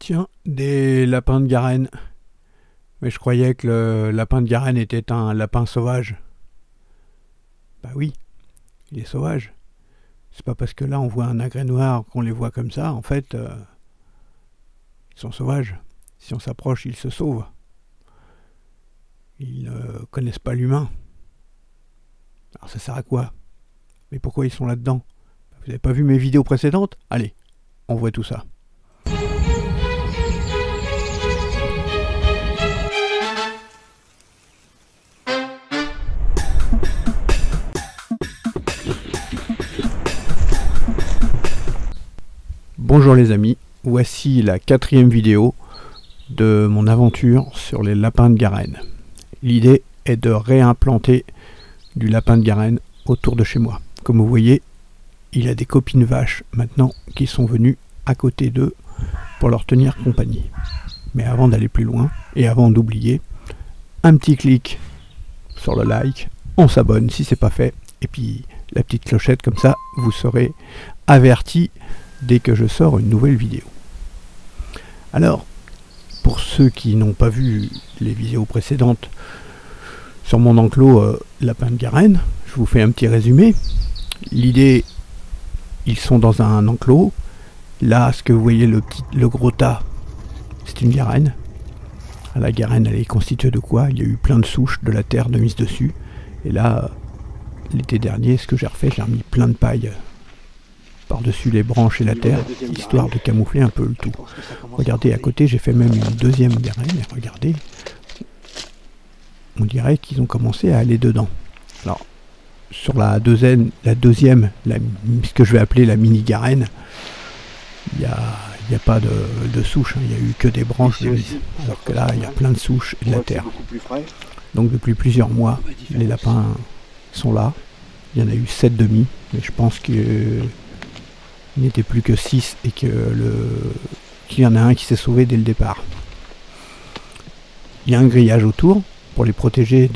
Tiens, des lapins de Garenne. Mais je croyais que le lapin de Garenne était un lapin sauvage. Bah oui, il est sauvage. C'est pas parce que là on voit un agrès noir qu'on les voit comme ça. En fait, ils sont sauvages. Si on s'approche, ils se sauvent. Ils ne connaissent pas l'humain. Alors ça sert à quoi? Mais pourquoi ils sont là-dedans? Vous n'avez pas vu mes vidéos précédentes? Allez, on voit tout ça. Bonjour les amis, voici la 4e vidéo de mon aventure sur les lapins de Garenne. L'idée est de réimplanter du lapin de Garenne autour de chez moi. Comme vous voyez, il y a des copines vaches maintenant qui sont venues à côté d'eux pour leur tenir compagnie. Mais avant d'aller plus loin et avant d'oublier, un petit clic sur le like, on s'abonne si c'est pas fait, et puis la petite clochette, comme ça vous serez averti dès que je sors une nouvelle vidéo. Alors, pour ceux qui n'ont pas vu les vidéos précédentes sur mon enclos lapin de Garenne, je vous fais un petit résumé. L'idée, ils sont dans un enclos. Là, ce que vous voyez, le gros tas, c'est une garenne. La garenne, elle est constituée de quoi? Il y a eu plein de souches, de la terre de mise dessus. Et là, l'été dernier, ce que j'ai refait, j'ai remis plein de paille par-dessus les branches et la terre, histoire de camoufler un peu le tout. Regardez, à côté, j'ai fait même une deuxième garenne, et regardez, on dirait qu'ils ont commencé à aller dedans. Alors, sur la deuxième, ce que je vais appeler la mini-garenne, il n'y a pas de souche, hein, il n'y a eu que des branches de vis. Alors que là, il y a plein de souches et de la terre. Donc depuis plusieurs mois, les lapins sont là. Il y en a eu 7 demi, mais je pense que il n'était plus que 6 et qu'il y en a un qui s'est sauvé dès le départ. Il y a un grillage autour pour les protéger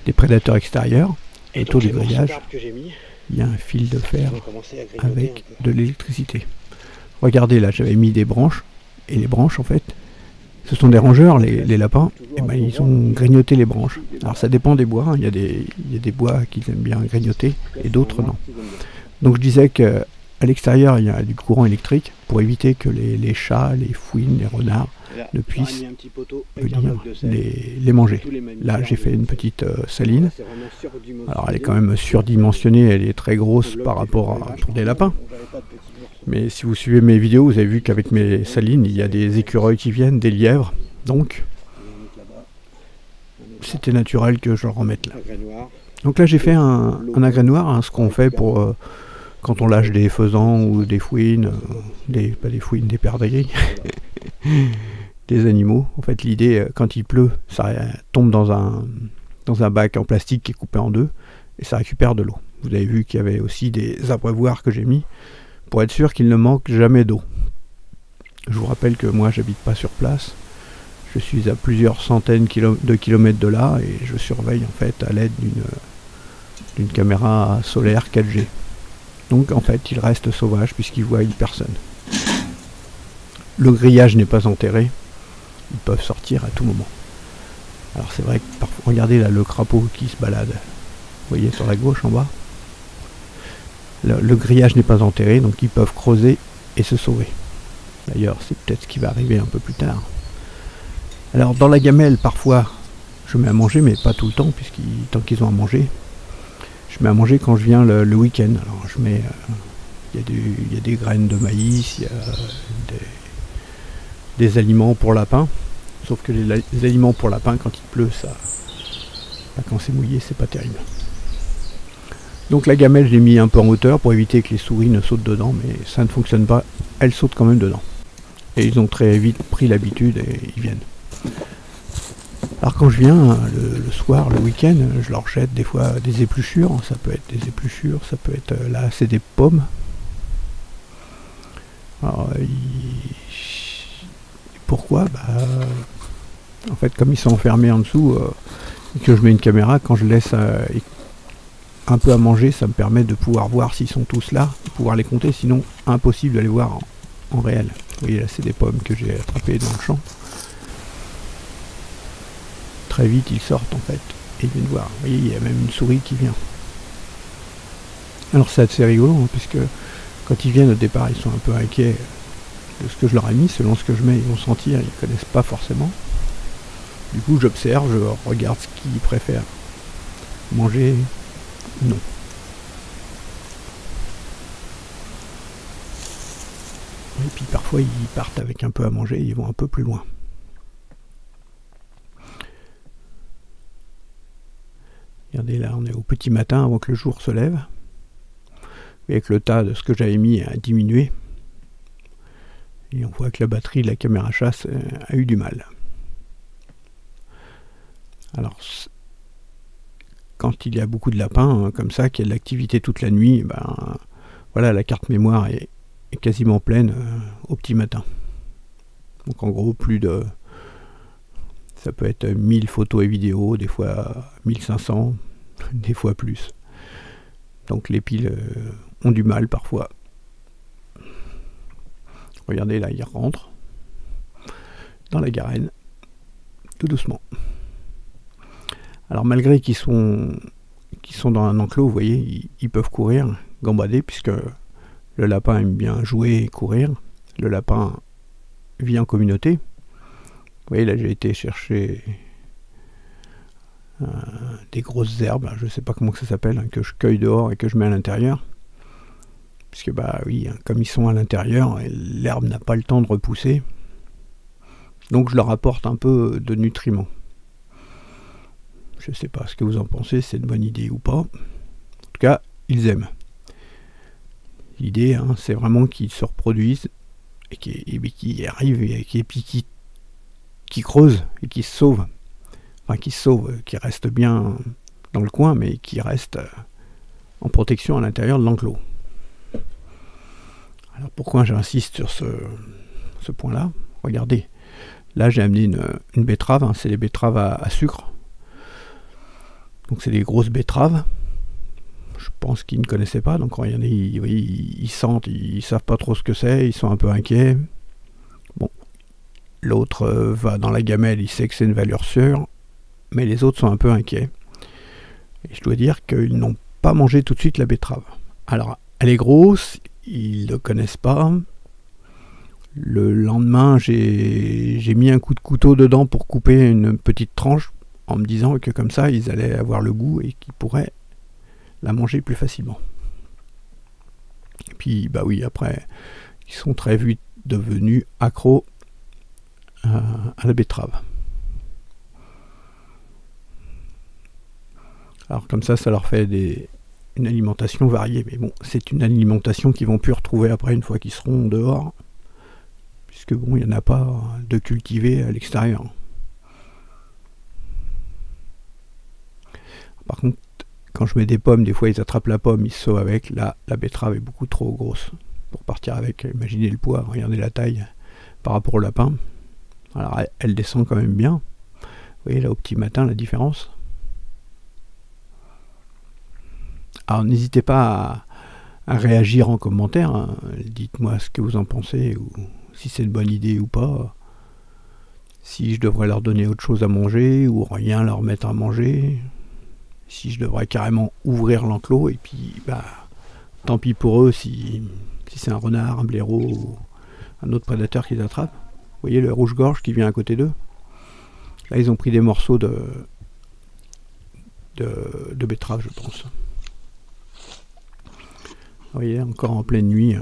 des prédateurs extérieurs. Et autour du grillage, il y a un fil de fer avec de l'électricité. Regardez, là j'avais mis des branches, et les branches en fait, ce sont des rongeurs, les lapins, et ben ils ont grignoté les branches. Alors ça dépend des bois, hein. Il y a des bois qui aiment bien grignoter, et d'autres non. Donc je disais qu'à l'extérieur il y a du courant électrique pour éviter que les chats, les fouines, les renards ne puissent venir les manger. Là j'ai fait une petite saline. Alors elle est quand même surdimensionnée, elle est très grosse par rapport à pour des lapins. Mais si vous suivez mes vidéos, vous avez vu qu'avec mes salines, il y a des écureuils qui viennent, des lièvres. Donc c'était naturel que je le remette là. Donc là j'ai fait un agrès noir, hein, ce qu'on fait pour quand on lâche des faisans ou des fouines, pas des fouines, des perdrix, des animaux. En fait l'idée, quand il pleut, ça tombe dans un bac en plastique qui est coupé en deux et ça récupère de l'eau. Vous avez vu qu'il y avait aussi des abreuvoirs que j'ai mis pour être sûr qu'il ne manque jamais d'eau. Je vous rappelle que moi j'habite pas sur place, je suis à plusieurs centaines de kilomètres de là et je surveille en fait à l'aide d'une caméra solaire 4G. Donc en fait il reste sauvage puisqu'il voit personne. Le grillage n'est pas enterré, ils peuvent sortir à tout moment. Alors c'est vrai que parfois, regardez là le crapaud qui se balade, vous voyez sur la gauche en bas. Le grillage n'est pas enterré, donc ils peuvent creuser et se sauver. D'ailleurs, c'est peut-être ce qui va arriver un peu plus tard. Alors, dans la gamelle, parfois, je mets à manger, mais pas tout le temps, tant qu'ils ont à manger. Je mets à manger quand je viens le week-end. Alors, je mets... il y a des graines de maïs, il y a des aliments pour lapins. Sauf que les aliments pour lapins, quand il pleut, quand c'est mouillé, c'est pas terrible. Donc la gamelle, je l'ai mis un peu en hauteur pour éviter que les souris ne sautent dedans, mais ça ne fonctionne pas, elles sautent quand même dedans. Et ils ont très vite pris l'habitude et ils viennent. Alors quand je viens le soir, le week-end, je leur jette des fois des épluchures, ça peut être des épluchures, ça peut être, là c'est des pommes. Alors, pourquoi? En fait comme ils sont enfermés en dessous, et que je mets une caméra, quand je laisse un peu à manger, ça me permet de pouvoir voir s'ils sont tous là, de pouvoir les compter, sinon impossible de les voir en réel. Vous voyez là, c'est des pommes que j'ai attrapées dans le champ. Très vite ils sortent en fait, et ils viennent voir. Vous voyez, il y a même une souris qui vient. Alors c'est assez rigolo, hein, puisque quand ils viennent au départ, ils sont un peu inquiets de ce que je leur ai mis. Selon ce que je mets, ils vont sentir, ils ne connaissent pas forcément. Du coup, j'observe, je regarde ce qu'ils préfèrent. Manger, non. Et puis parfois, ils partent avec un peu à manger, ils vont un peu plus loin. Regardez là, on est au petit matin avant que le jour se lève. Avec le tas de ce que j'avais mis a diminué. Et on voit que la batterie de la caméra chasse a eu du mal. Alors, quand il y a beaucoup de lapins, hein, comme ça, qu'il y a de l'activité toute la nuit, ben, voilà, la carte mémoire est quasiment pleine au petit matin. Donc en gros, ça peut être 1000 photos et vidéos, des fois 1500, des fois plus. Donc les piles ont du mal parfois. Regardez là, ils rentrent dans la garenne, tout doucement. Alors malgré qu'ils sont dans un enclos, vous voyez, ils peuvent courir, gambader, puisque le lapin aime bien jouer et courir. Le lapin vit en communauté. Vous voyez, là j'ai été chercher des grosses herbes, je ne sais pas comment ça s'appelle, hein, que je cueille dehors et que je mets à l'intérieur. Puisque bah oui, hein, comme ils sont à l'intérieur, l'herbe n'a pas le temps de repousser. Donc je leur apporte un peu de nutriments. Je ne sais pas ce que vous en pensez, c'est une bonne idée ou pas. En tout cas, ils aiment. L'idée, hein, c'est vraiment qu'ils se reproduisent et qu'ils arrivent et qui creusent et qui se sauvent. Enfin, qui se sauvent, qui restent bien dans le coin, mais qui restent en protection à l'intérieur de l'enclos. Alors pourquoi j'insiste sur ce point-là? Regardez, là j'ai amené une betterave, hein, c'est les betteraves à sucre. Donc c'est des grosses betteraves. Je pense qu'ils ne connaissaient pas, donc regardez, ils sentent, ils savent pas trop ce que c'est, ils sont un peu inquiets. Bon, l'autre va dans la gamelle, il sait que c'est une valeur sûre, mais les autres sont un peu inquiets. Et je dois dire qu'ils n'ont pas mangé tout de suite la betterave. Alors, elle est grosse, ils ne connaissent pas. Le lendemain, j'ai mis un coup de couteau dedans pour couper une petite tranche, en me disant que comme ça, ils allaient avoir le goût et qu'ils pourraient la manger plus facilement. Et puis, bah oui, après, ils sont très vite devenus accros à la betterave. Alors comme ça leur fait une alimentation variée. Mais bon, c'est une alimentation qu'ils vont plus retrouver après une fois qu'ils seront dehors. Puisque bon, il n'y en a pas de cultivé à l'extérieur. Par contre, quand je mets des pommes, des fois ils attrapent la pomme, ils se sauvent avec. Là, la betterave est beaucoup trop grosse pour partir avec. Imaginez le poids, regardez la taille par rapport au lapin. Alors elle descend quand même bien. Vous voyez là au petit matin la différence. Alors n'hésitez pas à réagir en commentaire. Hein. Dites-moi ce que vous en pensez, ou si c'est une bonne idée ou pas. Si je devrais leur donner autre chose à manger, ou rien leur mettre à manger. Si je devrais carrément ouvrir l'enclos, et puis bah tant pis pour eux si c'est un renard, un blaireau ou un autre prédateur qu'ils attrapent. Vous voyez le rouge-gorge qui vient à côté d'eux. Là ils ont pris des morceaux de betterave, je pense. Vous voyez, encore en pleine nuit,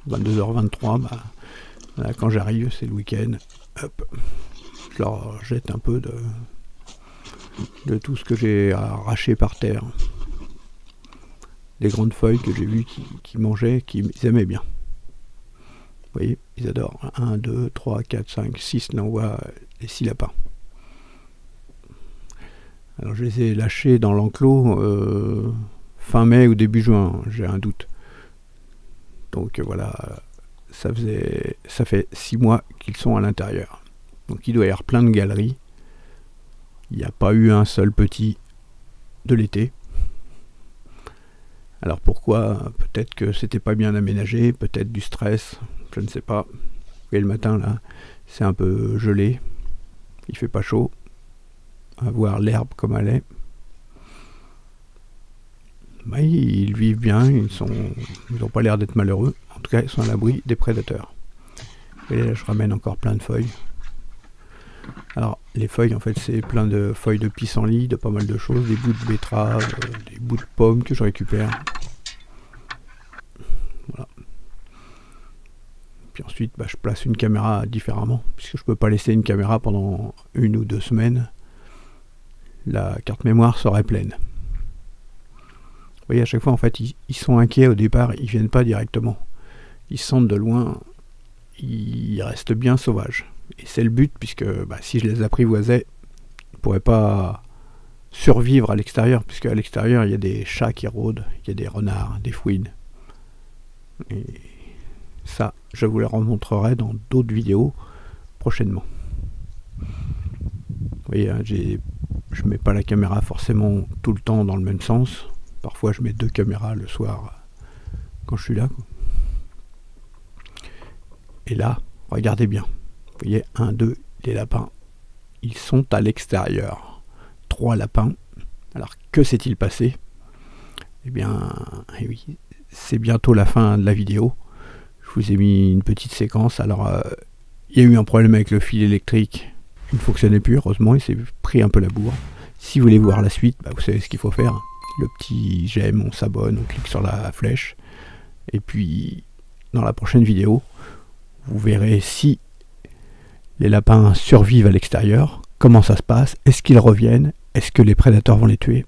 22h23, bah, voilà, quand j'arrive, c'est le week-end, hop, je leur jette un peu de tout ce que j'ai arraché par terre. Des grandes feuilles que j'ai vues qui mangeaient, qu'ils aimaient bien. Vous voyez, ils adorent. 1, 2, 3, 4, 5, 6, là on voit les 6 lapins. Alors je les ai lâchés dans l'enclos fin mai ou début juin, j'ai un doute. Donc voilà, ça fait 6 mois qu'ils sont à l'intérieur. Donc il doit y avoir plein de galeries. Il n'y a pas eu un seul petit de l'été. Alors pourquoi? Peut-être que c'était pas bien aménagé, peut-être du stress, je ne sais pas. voyez le matin là, c'est un peu gelé, il fait pas chaud, à voir l'herbe comme elle est. Bah, ils vivent bien, ils n'ont pas l'air d'être malheureux, en tout cas ils sont à l'abri des prédateurs. Et là je ramène encore plein de feuilles. Alors les feuilles en fait c'est plein de feuilles de pissenlit, de pas mal de choses, des bouts de betterave, des bouts de pommes que je récupère. Voilà. Puis ensuite je place une caméra différemment, puisque je peux pas laisser une caméra pendant 1 ou 2 semaines. La carte mémoire serait pleine. Vous voyez, à chaque fois en fait ils sont inquiets au départ, ils viennent pas directement. Ils sentent de loin, ils restent bien sauvages. Et c'est le but, puisque si je les apprivoisais, ils ne pourraient pas survivre à l'extérieur, puisque à l'extérieur il y a des chats qui rôdent, il y a des renards, des fouines. Et ça, je vous les remontrerai dans d'autres vidéos prochainement. Vous voyez, hein, je mets pas la caméra forcément tout le temps dans le même sens. Parfois je mets 2 caméras le soir quand je suis là, quoi. Et là, regardez bien. Vous voyez, 1, 2, les lapins, ils sont à l'extérieur. 3 lapins. Alors, que s'est-il passé? Eh bien, oui, c'est bientôt la fin de la vidéo. Je vous ai mis une petite séquence. Alors, il y a eu un problème avec le fil électrique. Il ne fonctionnait plus, heureusement, il s'est pris un peu la bourre. Si vous voulez voir la suite, vous savez ce qu'il faut faire. Le petit j'aime, on s'abonne, on clique sur la flèche. Et puis, dans la prochaine vidéo, vous verrez si les lapins survivent à l'extérieur, comment ça se passe, est-ce qu'ils reviennent, est-ce que les prédateurs vont les tuer.